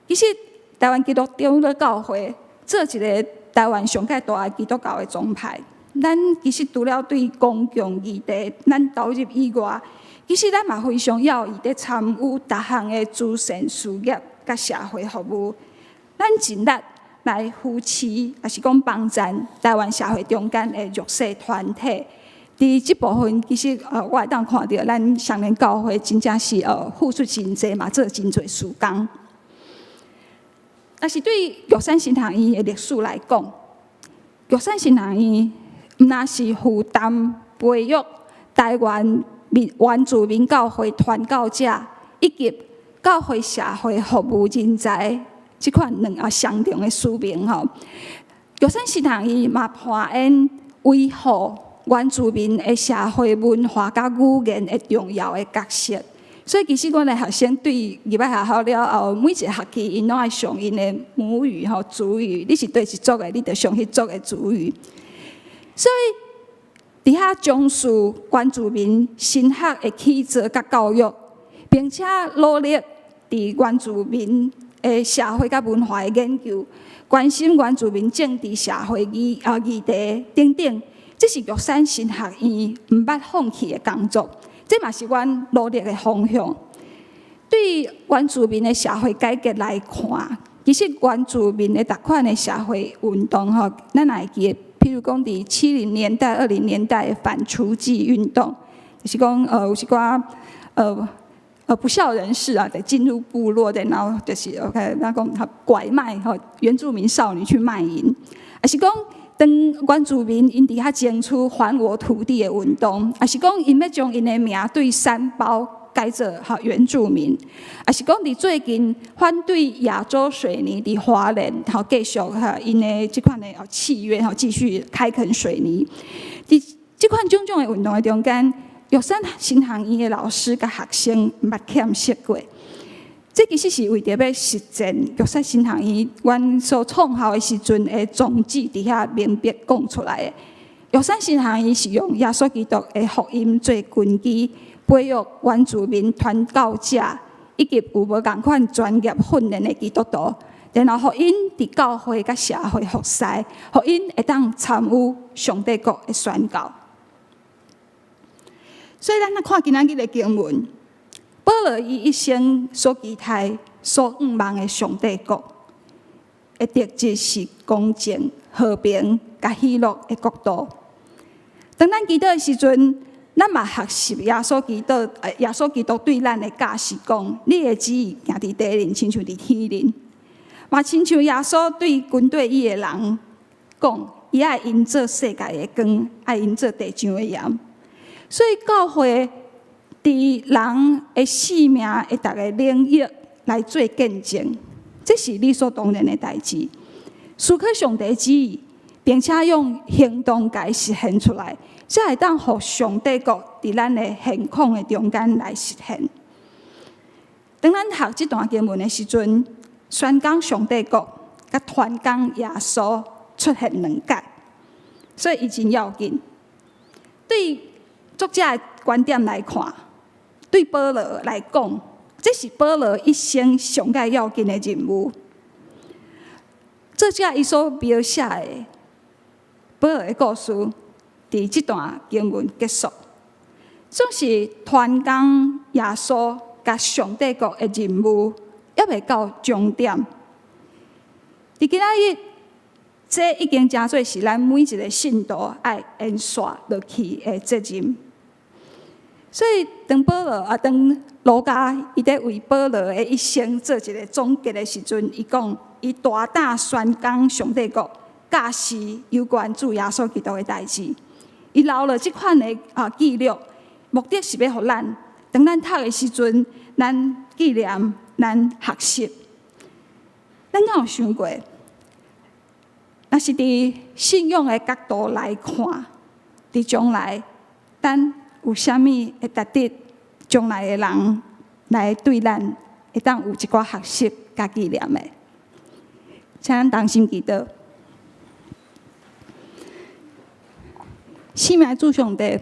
其实，台湾基督长老教会做一个台湾上界大的基督教的宗派，咱其实除了对公共议题咱投入以外，其实咱嘛非常要义地参与逐项的慈善事业甲社会服务，咱尽力来扶持，也是讲帮助台湾社会中间的弱势团体。伫即部分，其实我会当看到，咱双连教会真正是付出真济嘛，做真侪事工。但是对玉山神学院的历史来讲，玉山神学院毋但是负担培育台湾原住民教会传教者以及教会社会服务人才，即款相同的使命吼。玉山神学院嘛扮演维护原住民的社会文化甲语言的重要的角色。所以其实阮的学生对入来学校了后，每一个学期因拢爱上因的母语吼族语，你是对一组的，你就上迄组的族语。所以伫遐重视原住民神学的起造甲教育，并且努力伫原住民的社会甲文化的研究，关心原住民政治、社会议题等等，这是玉山神学院毋捌放弃的工作。这嘛是阮努力的方向。对原住民的社会改革来看，其实原住民的逐款的社会运动吼，咱也会记得，譬如讲伫70年代、20年代的反雏妓运动，就是讲有一寡不孝人士啊，得进入部落的，然后就是 OK， 那讲拐卖原住民少女去卖淫，还是讲当原住民因伫遐争取还我土地的运动，还是讲因要将因的名对山胞改做原住民，还是讲伫最近反对亚洲水泥伫花莲继续因的即款的契约继续开垦水泥，伫即款种种的运动的中间。玉山新航医的老师甲学生捌欠识过，这其实是为着要实践玉山新航医阮所创校的时阵的宗旨，伫遐明白讲出来的。玉山新航医是用耶稣基督的福音做根基，培育原住民传教者以及有无共款专业训练的基督徒，然后互因伫教会甲社会服侍，互因会当参与上帝国的宣教。所以，咱看今仔日的经文，保罗伊一生所期待、所仰望的上帝国，的特质是公正、和平、甲喜乐的国度。当咱祈祷的时阵，咱嘛学习耶稣基督对咱的教示讲：你的旨意行伫地面，亲像伫天面。嘛，亲像耶稣对军队伊的人讲：伊爱因做世界的光，爱因做地上的盐。所以教会伫人的性命的逐个领域来做见证，这是理所当然的代志。思考上帝旨意，并且用行动甲伊实现出来，才会当互上帝国伫咱的现况的中间来实现。当咱读这段经文的时阵，宣讲上帝国甲传讲耶稣出现两角，所以伊真要紧。对作者的观点来看，对保罗来讲，这是保罗一生上界要紧的任务。作者伊所描写的保罗的故事，伫这段经文结束，总是传讲耶稣甲上帝国的任务，还未到终点。伫今仔日，这已经真做是咱每一个信徒爱延续落去的责任。所以，当保罗当路加伊在为保罗的一生做一个总结的时阵，伊讲：伊大胆宣讲上帝国，教示有关主耶稣基督的代志。伊留了这款的记录，目的是要互咱，当咱读的时阵，咱纪念，咱学习。咱敢有想过，若是伫信仰的角度来看，伫将来，咱有啥物会值得将来的人来对咱会当有一寡学习甲纪念的？请咱同心祈祷。生命的主上帝，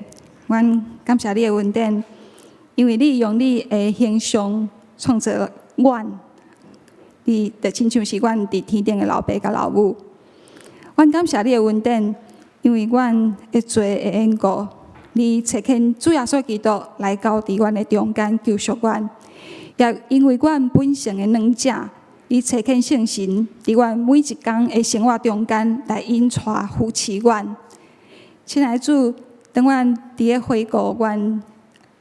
阮感谢你的恩典，因为你用你的形象创造阮，你就亲像是阮伫天顶的老爸甲老母。阮感谢你的恩典，因为阮会做会缘故。你找见主耶稣基督来到伫阮的中间救赎阮，也因为阮本性的软者，你找见圣神伫阮每一天的生活中间来引带扶持阮。亲爱的主，当阮伫咧回顾阮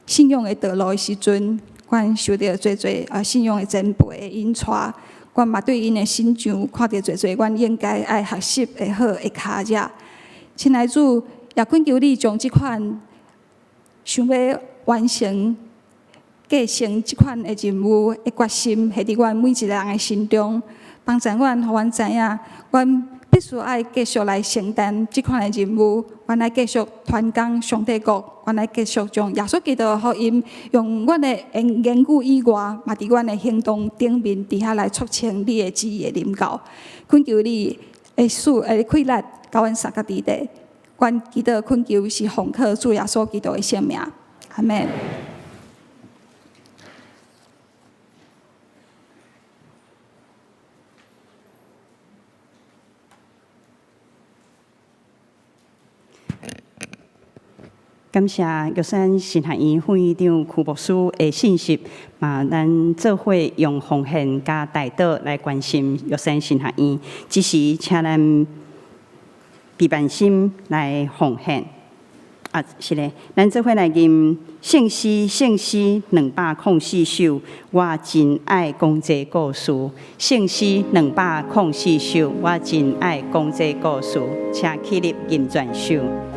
信仰的道路的时阵，阮受到侪信仰的前辈的引带，阮嘛对因的心上看到侪阮应该爱学习的好的脚迹。亲爱的主，也恳求你将这款想要完成、继承这款的任务的决心，下伫阮每一个人的心中，帮助阮，互阮知影，阮必须爱继续来承担这款的任务，阮来继续传讲上帝国，阮来继续将耶稣基督的福音，用阮的言语以外，嘛伫阮的行动顶面底下来促成你的旨意的领导。恳求你的开力，甲阮三个伫地。阮祈祷恳求是奉靠主耶稣基督的圣名，阿门。感谢玉山神学院副院长曲牧师的信息，嘛，咱做伙用奉献加代祷来关心玉山神学院。只是请咱备办心来奉献。啊，是嘞，咱做伙来吟圣诗204首，我真爱讲这故事。圣诗204首，我真爱讲这故事，请起立吟全首。我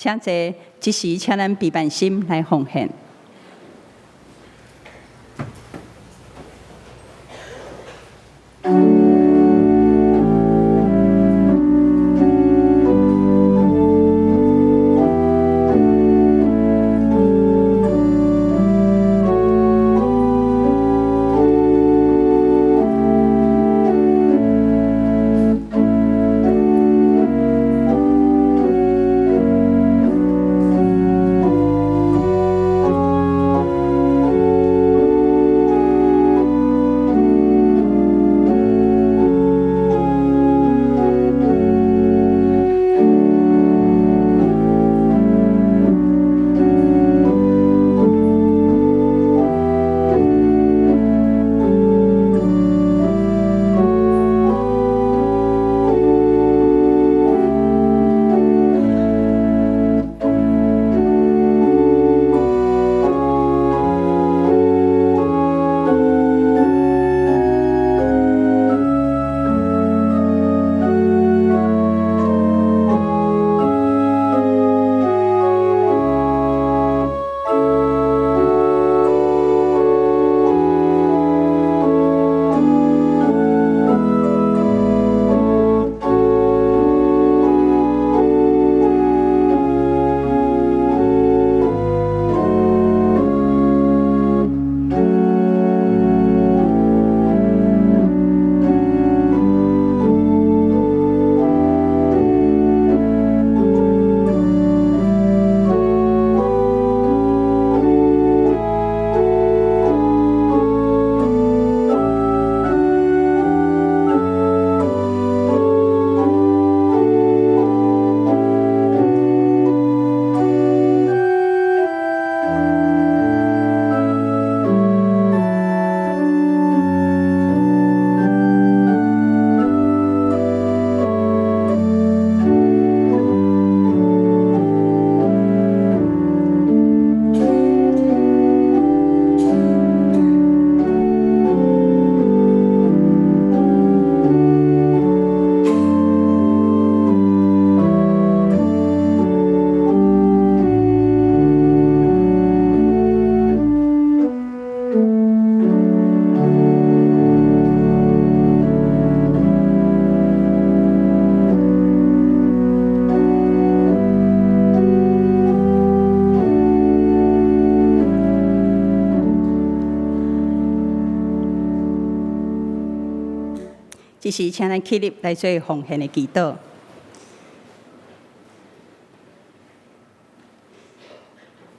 请坐，即时请咱备办心来奉献。即时请咱起立来做奉献的祈祷。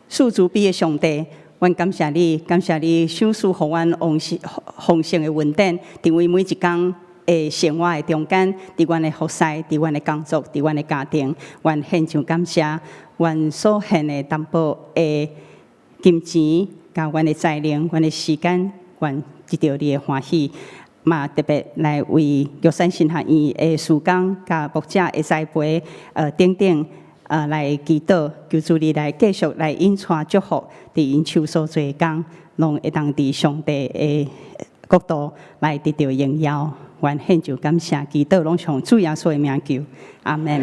赐慈悲的上帝，阮感谢你，感谢你赏赐互阮丰盛的恩典，成为每一天的生活的中间，伫阮的服侍，伫阮的工作，伫阮的家庭，阮献上感谢，阮所献的淡薄的金钱，甲阮的才能，阮的时间，阮得到你的欢喜。嘛，特别来为玉山神学院的事工、甲牧者的栽培，等等，来祈祷，求主你来继续来引带祝福，伫因手所做的工，拢会当伫上帝的国度来得到荣耀。愿献上感谢，祈祷拢上主耶稣的名求，阿门。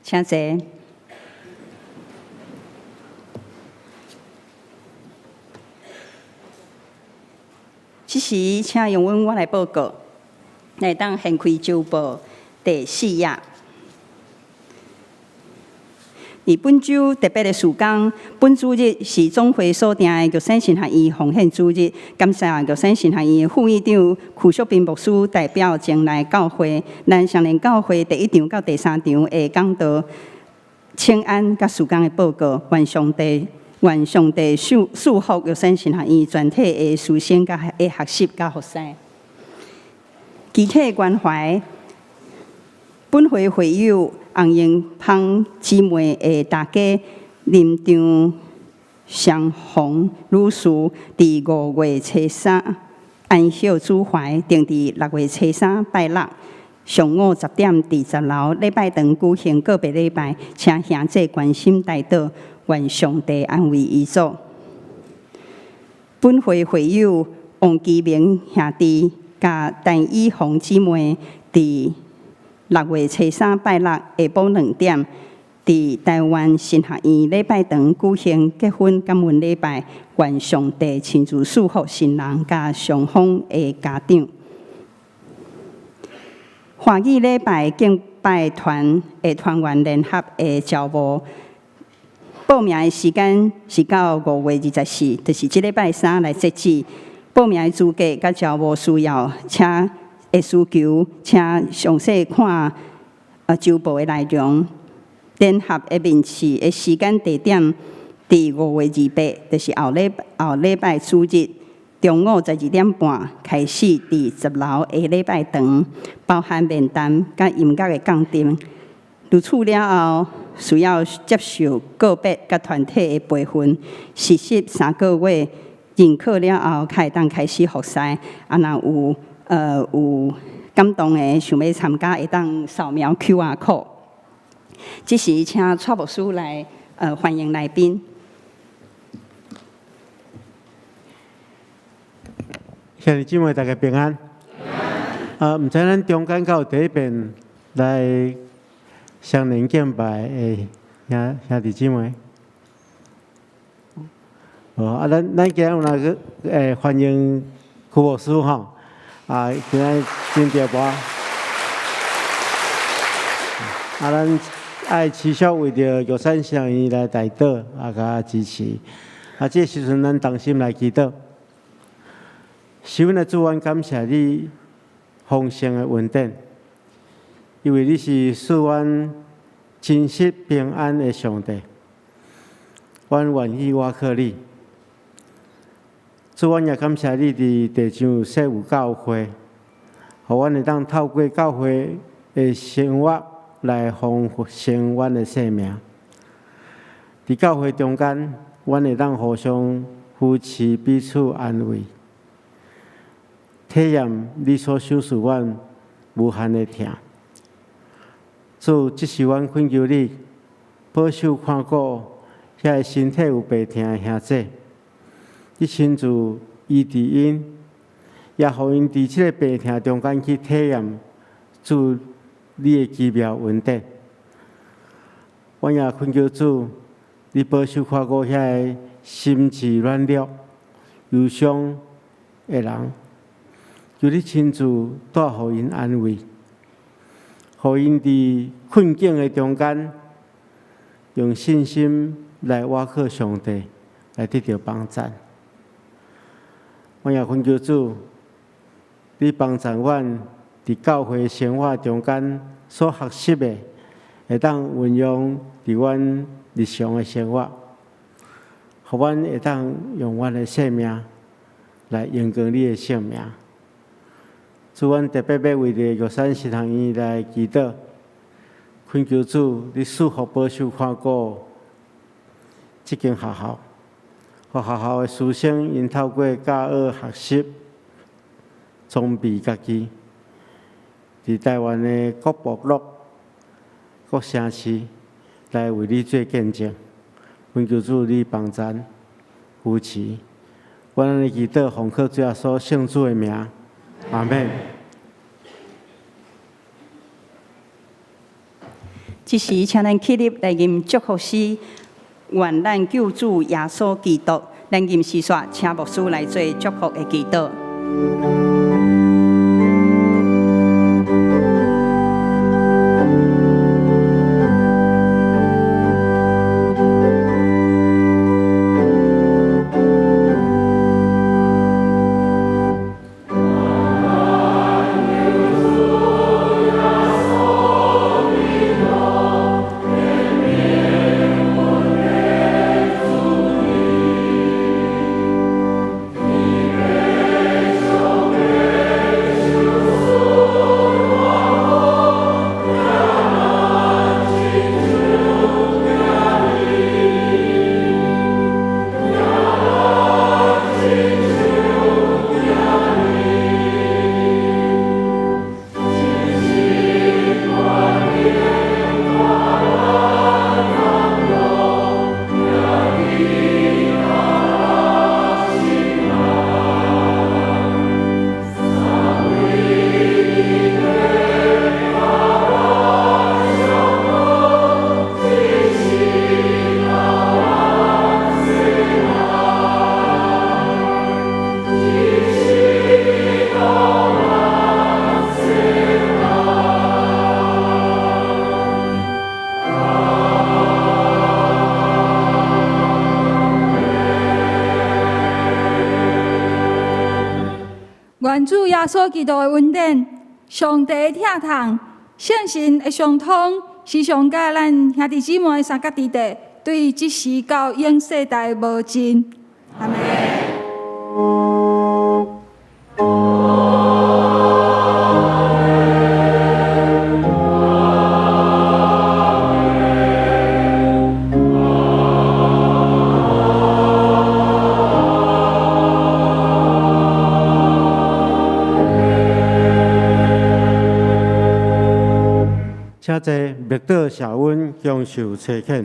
请坐。此时，请用我来报告，来当掀开周报第4页。伫本周特别的事工，本主日是总会所定的玉山神学院奉献主日，感谢玉山神学院副院长曲淑斌牧师代表前来教会，咱双连教会第1场到第3场的讲道、请安甲事工的报告，愿上帝祝福玉山神学院全体的师生甲的学习甲学生。集体关怀，本会会友洪英芳姊妹的大家林张相逢女士，伫5月初3安息主怀，定伫6月初3拜六上午10点伫10楼礼拜堂举行个别礼拜，请兄弟关心代祷，愿上帝安慰伊祖。本会会友王基明兄弟甲陈以红姊妹伫6月初3拜六下晡2点，伫台湾神学院礼拜堂举行结婚感恩礼拜，愿上帝亲自祝福新人甲双方的家长。华语礼拜敬拜团的团员联合的招募，报名的时间是到5月24，就是这礼拜3来截止。报名的资格甲招募需要，请需求，请详细看周报的内容。联合的面试的时间地点，伫5月28，就是后礼拜主日中午12点半开始，伫10楼的礼拜堂，包含面谈甲音乐的讲定。如此了后，需要接受个别甲团体的培训，实习3个月。认可了后，才会当开始服侍。若有感动的，想要参加，会当扫描 QR code。这时，请蔡牧师来欢迎来宾。兄弟姊妹，大家平安。毋知咱中间到第一遍来相连敬拜的兄弟姊妹。咱今日有那个欢迎曲牧师吼，今日真热播，咱爱持续为着玉山神学院来代祷，甲支持。这时阵咱同心来祈祷。十分的主愿感谢你丰盛的恩典，因为你是赐阮真实平安的上帝，阮愿意倚靠你。主，阮也感谢你伫地上设有教会，互阮会当透过教会的生活来丰盛阮的生命。伫教会中间，阮会当互相扶持，彼此安慰，体验你所授予阮无限的疼。主，即是阮恳求你，保守看顾遐个身体有病痛的兄弟。你亲自医治因，也互因伫即个病痛中间去体验主你的奇妙恩典。我也恳求主，你保守看顾遐个心智软弱、忧伤的人，求你亲自带互因安慰，互因伫困境的中间，用信心来倚靠上帝，来得到帮助。我也恳求主，你帮助阮伫教会生活中间所学习的，会当运用伫阮日常的生活，互阮会当用阮的生命来荣光你的性命。主，阮特别要为着玉山神学院来祈祷，恳求主，你赐福保守看顾这间学校。互学校的师生，因透过教学学习，装备家己，伫台湾的各部落、各城市来为你做见证。恳求主你帮助、扶持，阮的祈祷奉靠主耶稣圣主的名，阿门。这时，请咱起立来吟祝福诗。愿咱救主耶稣基督，咱吟诗说，请牧师来做祝福的祈祷。愿主耶稣基督的恩典、上帝的疼痛、圣神的相通，时常甲咱兄弟姊妹三角地带，对即时到永世代无尽。阿门。请坐，默祷小温享受切恳。